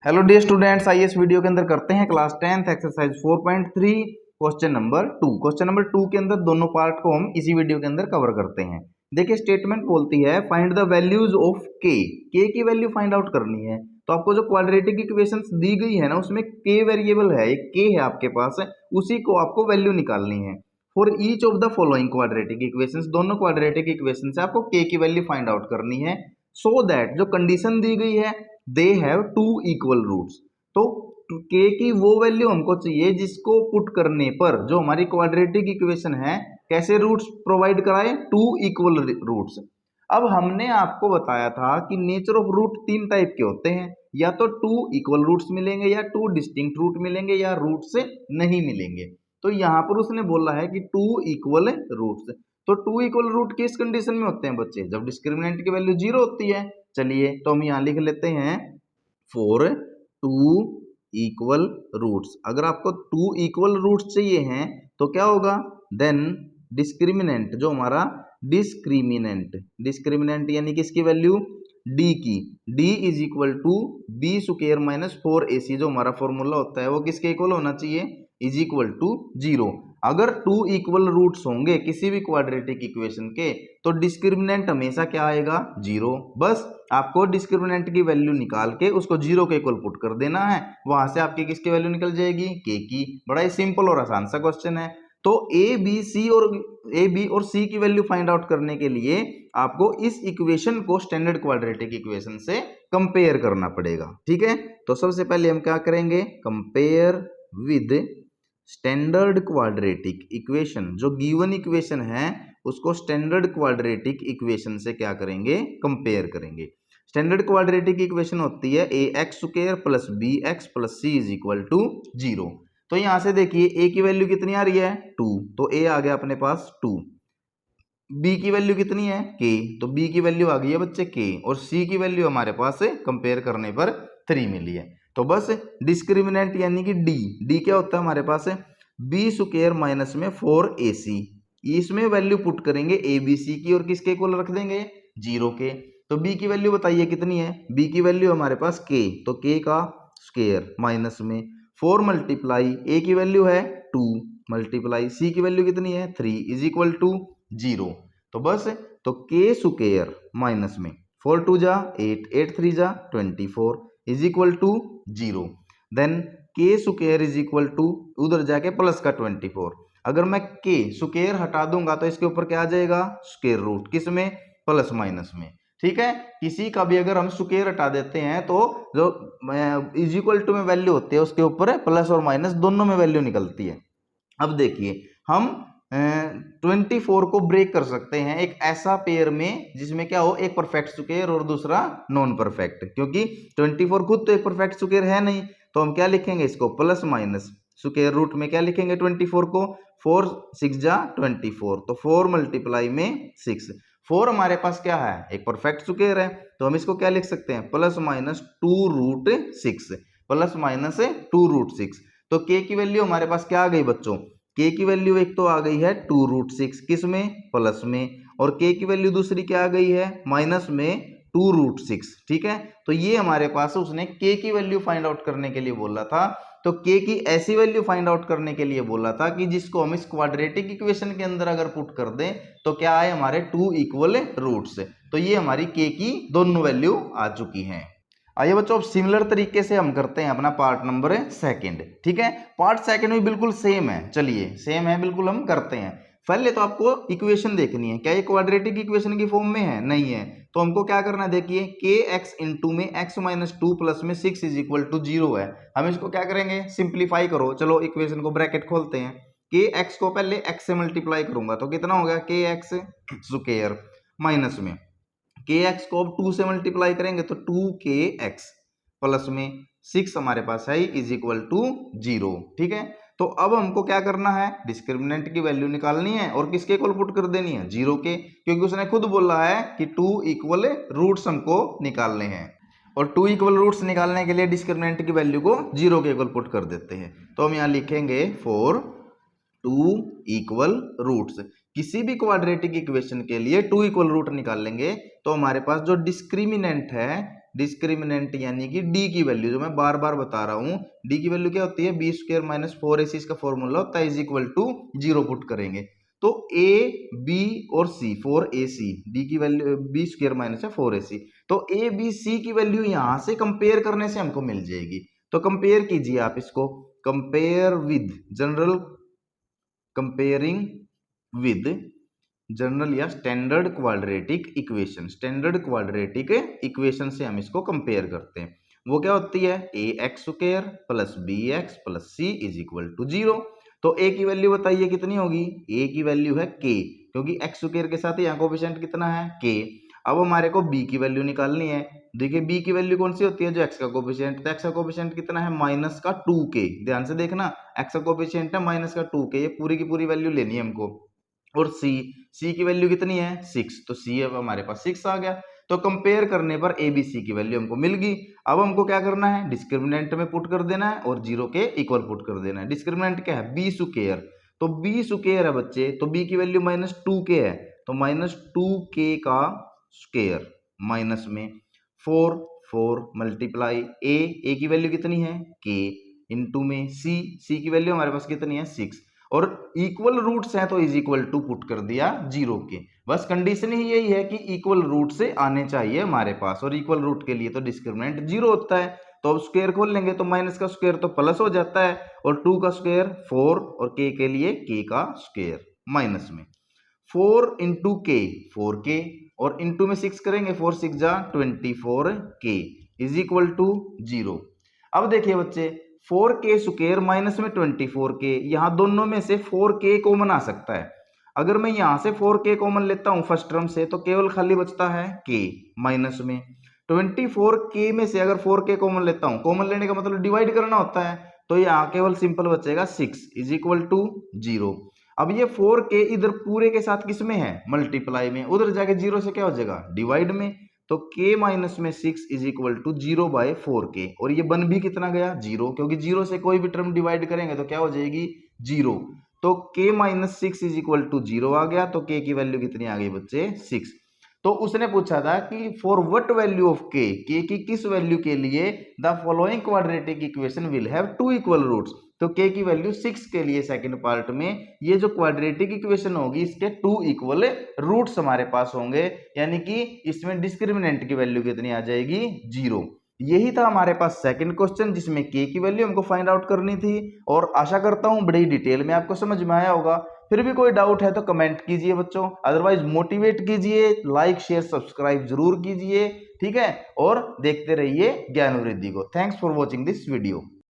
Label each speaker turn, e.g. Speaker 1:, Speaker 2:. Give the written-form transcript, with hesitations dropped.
Speaker 1: Hello dear students, आइए इस video के अंदर करते हैं class 10th exercise 4.3 question number 2। Question number 2 के अंदर दोनों पार्ट को हम इसी वीडियो के अंदर कवर करते हैं। देखिए स्टेटमेंट बोलती है फाइंड द वैल्यूज ऑफ के की वैल्यू फाइंड आउट करनी है। तो आपको जो क्वाड्रेटिक इक्वेशंस दी गई है ना, उसमें के वेरिएबल है, एक के है आपके पास, उसी को आपको वैल्यू निकालनी है। For each of the following quadratic equations, दोनों क्वाड्रेटिक इक्वेशन से आपको के की वैल्यू फाइंड आउट करनी है। सो दैट जो कंडीशन दी गई है they have to equal roots. तो के की वो वैल्यू हमको चाहिए जिसको पुट करने पर जो हमारी क्वाड्रेटिक इक्वेशन है कैसे रूट्स प्रोवाइड कराए, टू इक्वल रूट्स। अब हमने आपको बताया था कि नेचर ऑफ रूट तीन टाइप के होते हैं, या तो टू इक्वल रूट्स मिलेंगे, या टू डिस्टिंक्ट रूट मिलेंगे, या रूट से नहीं मिलेंगे। तो यहाँ पर उसने बोला है कि टू इक्वल रूट्स। तो टू इक्वल रूट किस कंडीशन में होते हैं बच्चे? जब डिस्क्रिमिनेंट की वैल्यू जीरो होती है। चलिए तो हम यहाँ लिख लेते हैं फॉर टू इक्वल रूट्स। अगर आपको टू इक्वल रूट्स चाहिए हैं तो क्या होगा, देन डिस्क्रिमिनेंट, जो हमारा डिस्क्रिमिनेंट यानी किसकी वैल्यू, डी की, D is equal to B square minus 4ac, जो हमारा फॉर्मूला होता है वो किसके इक्वल होना चाहिए, इज इक्वल टू जीरो। अगर टू इक्वल रूट्स होंगे किसी भी क्वाड्रेटिक इक्वेशन के तो डिस्क्रिमिनेंट हमेशा क्या आएगा, जीरो। बस आपको डिस्क्रिमिनेंट की वैल्यू निकाल के उसको जीरो के इक्वल पुट कर देना है, वहां से आपकी किसकी वैल्यू निकल जाएगी, के की। बड़ा ही सिंपल और आसान सा क्वेश्चन है। तो ए बी और सी की वैल्यू फाइंड आउट करने के लिए आपको इस इक्वेशन को स्टैंडर्ड क्वाड्रेटिक इक्वेशन से कंपेयर करना पड़ेगा। ठीक है, तो सबसे पहले हम क्या करेंगे, compare with standard quadratic equation. जो गिवन इक्वेशन है उसको स्टैंडर्ड क्वाड्रेटिक इक्वेशन से क्या करेंगे, कंपेयर करेंगे। स्टैंडर्ड क्वाड्रेटिक इक्वेशन होती है a x square plus b x plus c is equal to zero. तो यहां से देखिए ए की वैल्यू कितनी आ रही है, टू, तो ए आ गया अपने पास टू। बी की वैल्यू कितनी है, के, तो बी की वैल्यू आ गई है बच्चे के, और सी की वैल्यू हमारे पास कंपेयर करने पर 3 मिली है। तो बस डिस्क्रिमिनेंट यानी कि डी क्या होता है हमारे पास, बी स्क्वायर माइनस में 4ac, इसमें वैल्यू पुट करेंगे ए बी सी की और किसके इक्वल रख देंगे, जीरो के। तो बी की वैल्यू बताइए कितनी है, बी की वैल्यू हमारे पास के, तो के का स्क्वायर माइनस में 4 मल्टीप्लाई ए की वैल्यू है 2 मल्टीप्लाई सी की वैल्यू कितनी है 3 इज इक्वल टू जीरो। तो बस तो के स्क्वायर माइनस में 4 2 जा 8 8 3 जा 24 is equal to zero. Then K square is equal to उधर जाके प्लस का 24। अगर मैं के स्क्वायर हटा दूंगा तो इसके ऊपर क्या आ जाएगा, स्क्वायर रूट, किस में, प्लस माइनस में। ठीक है, किसी का भी अगर हम स्क्वायर हटा देते हैं तो जो इज इक्वल टू में वैल्यू होती है उसके ऊपर प्लस और माइनस दोनों में वैल्यू निकलती है। अब देखिए हम 24 को ब्रेक कर सकते हैं एक ऐसा पेयर में जिसमें क्या हो, एक परफेक्ट स्क्वायर और दूसरा नॉन परफेक्ट, क्योंकि 24 खुद तो एक परफेक्ट स्क्वायर है नहीं। तो हम क्या लिखेंगे इसको, प्लस माइनस स्क्वायर रूट में क्या लिखेंगे 24 को, 4 6 जा 24, तो 4 मल्टीप्लाई में 6। 4 हमारे पास क्या है, एक परफेक्ट स्क्वायर है, तो हम इसको क्या लिख सकते हैं, plus minus 2 root 6, plus minus 2 root 6। तो के की वैल्यू हमारे पास क्या आ गई बच्चों, के की वैल्यू एक तो आ गई है 2 रूट 6, किस में, प्लस में, और के की वैल्यू दूसरी क्या आ गई है, माइनस में 2 रूट 6। ठीक है, तो ये हमारे पास उसने के की वैल्यू फाइंड आउट करने के लिए बोला था। तो के की ऐसी वैल्यू फाइंड आउट करने के लिए बोला था कि जिसको हम इस क्वाड्रेटिक इक्वेशन के अंदर अगर पुट कर दें तो क्या आए हमारे टू इक्वल रूट्स। तो ये हमारी के की दोनों वैल्यू आ चुकी हैं। आइए बच्चों अब सिमिलर तरीके से हम करते हैं अपना पार्ट नंबर सेकंड। ठीक है, पार्ट सेकंड भी बिल्कुल सेम है, चलिए सेम है बिल्कुल, हम करते हैं। पहले तो आपको इक्वेशन देखनी है, क्या ये क्वाड्रेटिक इक्वेशन की फॉर्म में है, नहीं है। तो हमको क्या करना है, देखिए के एक्स इंटू में एक्स माइनस 2 प्लस में 6 इज इक्वल टू 0 है। हम इसको क्या करेंगे, सिंप्लीफाई करो। चलो इक्वेशन को ब्रैकेट खोलते हैं, के एक्स को पहले एक्स से मल्टीप्लाई करूंगा तो कितना हो गया, के एक्स स्क्वायर माइनस में के एक्स को अब 2 से मल्टीप्लाई करेंगे तो 2kx प्लस में 6 हमारे पास है इज इक्वल टू 0। ठीक है, तो अब हमको क्या करना है, डिस्क्रिमिनेंट की वैल्यू निकालनी है और किसके इक्वल पुट कर देनी है, 0 के, क्योंकि उसने खुद बोला है कि 2 इक्वल रूट्स हमको निकालने हैं, और 2 इक्वल रूट्स निकालने के लिए डिस्क्रिमिनेंट की वैल्यू को 0 के इक्वल पुट कर देते हैं। तो हम यहाँ लिखेंगे फॉर 2 इक्वल रूट्स। किसी भी क्वाड्रेटिक इक्वेशन के लिए 2 इक्वल रूट निकाल लेंगे तो हमारे पास जो डिस्क्रिमिनेंट है डिस्क्रिमिनेंट यानी कि डी की वैल्यू, जो मैं बार बार बता रहा हूं, डी की वैल्यू क्या होती है, बी स्क्वायर माइनस 4ac, इसका फॉर्मूला होता है इज इक्वल टू 0 पुट करेंगे तो ए बी और सी 4ac, डी की वैल्यू बी स्क्वायर माइनस है 4ac, तो ए बी सी की वैल्यू यहां से कंपेयर करने से हमको मिल जाएगी। तो कंपेयर कीजिए आप इसको, compare with general, comparing with general या standard quadratic equation, standard quadratic equation से हम इसको कंपेयर करते हैं। वो क्या होती है, a x square plus b x plus c is equal to 0। तो ए की वैल्यू बताइए कितनी होगी, ए की वैल्यू है के, क्योंकि एक्स स्क्वायर के साथ यहाँ कोएफिशिएंट कितना है के। अब हमारे को बी की वैल्यू निकालनी है। देखिए बी की वैल्यू कौन सी होती है, जो एक्स का कोएफिशिएंट, तो एक्स का कोएफिशिएंट कितना है माइनस का 2k, ध्यान से देखना एक्स का कोएफिशिएंट है माइनस का 2k, ये पूरी की पूरी वैल्यू लेनी है हमको। और सी की वैल्यू कितनी है 6, तो सी अब हमारे पास 6 आ गया। तो कंपेयर करने पर ए बी सी की वैल्यू हमको मिल गई। अब हमको क्या करना है, डिस्क्रिमिनेंट में पुट कर देना है और 0 के इक्वल पुट कर देना है। डिस्क्रिमिनेंट क्या है, बी स्क्वायर, तो बी स्क्वायर है बच्चे, तो बी की वैल्यू माइनस 2k है, तो माइनस 2k का स्क्वायर माइनस में 4 मल्टीप्लाई ए की वैल्यू कितनी है k, इंटू में सी की वैल्यू हमारे पास कितनी है 6, और इक्वल रूट्स हैं तो इज इक्वल टू पुट कर दिया 0 के। बस कंडीशन ही यही है कि इक्वल रूट से आने चाहिए हमारे पास, और इक्वल रूट के लिए तो डिस्क्रिमिनेंट 0 होता है। तो अब स्क्वायर खोल लेंगे तो माइनस का स्क्वायर तो प्लस हो जाता है, और 2 का स्क्वायर 4, और k के लिए k का स्क्वायर माइनस में 4 इंटू के 4k, और इंटू में 6 करेंगे 4 6 जा 24k इज इक्वल टू 0। अब देखिए बच्चे 4k स्क्वायर माइनस में 24k, यहाँ दोनों में से 4k कॉमन आ सकता है। अगर मैं यहाँ से 4k कॉमन लेता हूँ फर्स्ट टर्म से, तो केवल खाली बचता है k माइनस में 24k में से अगर 4k कॉमन लेता हूँ, कॉमन लेने का मतलब डिवाइड करना होता है, तो यहाँ केवल सिंपल बचेगा 6 इज इक्वल टू 0। अब ये 4k इधर पूरे के साथ किस में है, मल्टीप्लाई में, उधर जाके 0 से क्या हो जाएगा डिवाइड में, तो k माइनस में 6 is equal to 0 bye 4k, और ये बन भी कितना गया 0, क्योंकि 0 से कोई भी टर्म डिवाइड करेंगे तो क्या हो जाएगी 0। तो k minus 6 is equal to 0 आ गया, तो k की वैल्यू कितनी आ गई बच्चे 6। तो उसने पूछा था कि for what value of k की किस वैल्यू के लिए the following quadratic equation will have 2 equal roots. तो k की वैल्यू 6 के लिए सेकंड पार्ट में ये जो क्वाड्रेटिक इक्वेशन होगी इसके 2 इक्वल रूट्स हमारे पास होंगे, यानी कि इसमें डिस्क्रिमिनेंट की वैल्यू कितनी आ जाएगी 0। यही था हमारे पास सेकंड क्वेश्चन, जिसमें k की वैल्यू हमको फाइंड आउट करनी थी, और आशा करता हूं बड़ी डिटेल में आपको समझ में आया होगा। फिर भी कोई डाउट है तो कमेंट कीजिए बच्चों, अदरवाइज मोटिवेट कीजिए, लाइक शेयर सब्सक्राइब जरूर कीजिए, ठीक है, और देखते रहिए ज्ञान वृद्धि को। Thanks for watching this video.